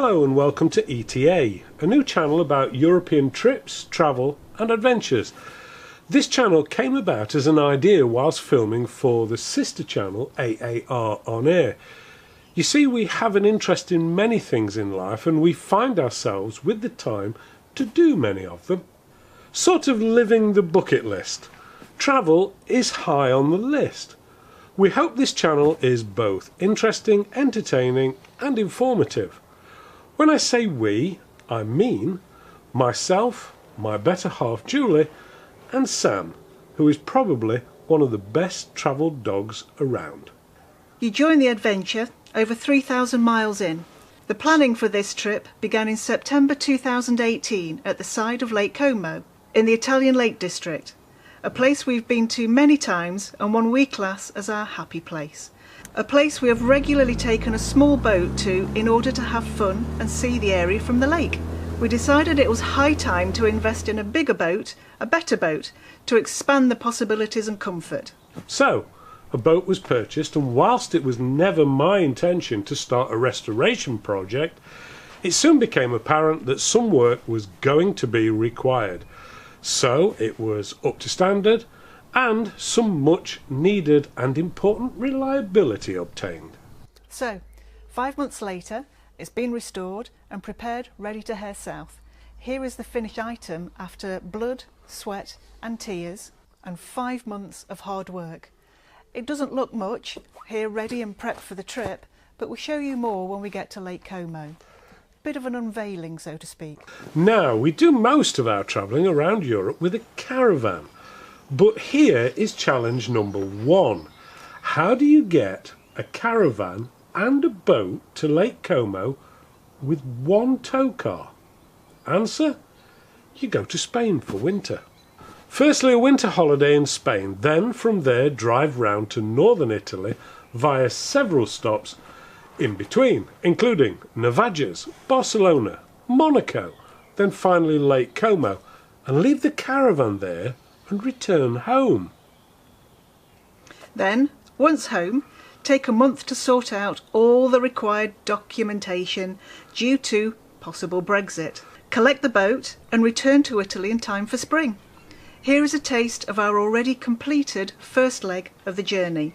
Hello and welcome to ETA, a new channel about European trips, travel and adventures. This channel came about as an idea whilst filming for the sister channel AAR On Air. You see, we have an interest in many things in life and we find ourselves with the time to do many of them. Sort of living the bucket list. Travel is high on the list. We hope this channel is both interesting, entertaining and informative. When I say we, I mean myself, my better half Julie and Sam, who is probably one of the best travelled dogs around. You join the adventure over 3,000 miles in. The planning for this trip began in September 2018 at the side of Lake Como in the Italian Lake District, a place we've been to many times and one we class as our happy place. A place we have regularly taken a small boat to in order to have fun and see the area from the lake. We decided it was high time to invest in a bigger boat, a better boat, to expand the possibilities and comfort. So, a boat was purchased, and whilst it was never my intention to start a restoration project, it soon became apparent that some work was going to be required. So it was up to standard and some much needed and important reliability obtained. So, 5 months later, it's been restored and prepared, ready to head south. Here is the finished item after blood, sweat and tears and 5 months of hard work. It doesn't look much here, ready and prepped for the trip, but we'll show you more when we get to Lake Como. Bit of an unveiling, so to speak. Now, we do most of our travelling around Europe with a caravan, but here is challenge number 1. How do you get a caravan and a boat to Lake Como with one tow car? Answer: you go to Spain for winter. Firstly, a winter holiday in Spain, then from there drive round to northern Italy via several stops in between, including Navajas, Barcelona, Monaco, then finally Lake Como, and leave the caravan there and return home. Then, once home, take a month to sort out all the required documentation due to possible Brexit. Collect the boat and return to Italy in time for spring. Here is a taste of our already completed first leg of the journey.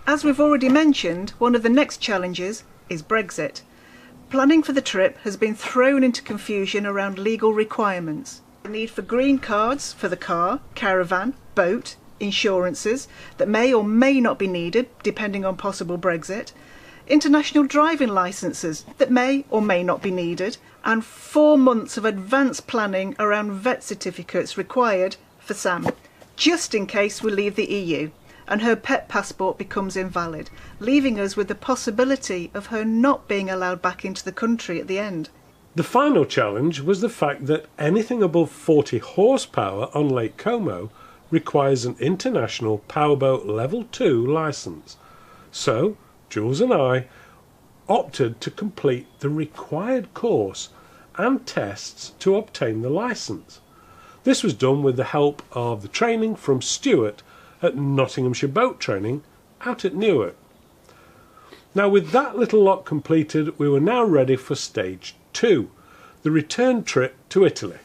As we've already mentioned, one of the next challenges is Brexit. Planning for the trip has been thrown into confusion around legal requirements. The need for green cards for the car, caravan, boat, insurances that may or may not be needed depending on possible Brexit, international driving licences that may or may not be needed, and 4 months of advanced planning around vet certificates required for Sam, just in case we leave the EU and her pet passport becomes invalid, leaving us with the possibility of her not being allowed back into the country at the end. The final challenge was the fact that anything above 40 horsepower on Lake Como requires an international powerboat level 2 licence. So, Jules and I opted to complete the required course and tests to obtain the licence. This was done with the help of the training from Stuart at Nottinghamshire Boat Training out at Newark. Now, with that little lot completed, we were now ready for stage 2, the return trip to Italy,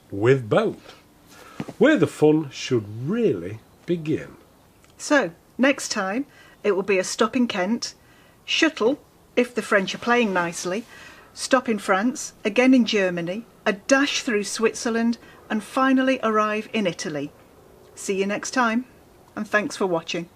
with boat, where the fun should really begin. So, next time it will be a stop in Kent, shuttle, if the French are playing nicely, stop in France, again in Germany, a dash through Switzerland, and finally arrive in Italy. See you next time, and thanks for watching.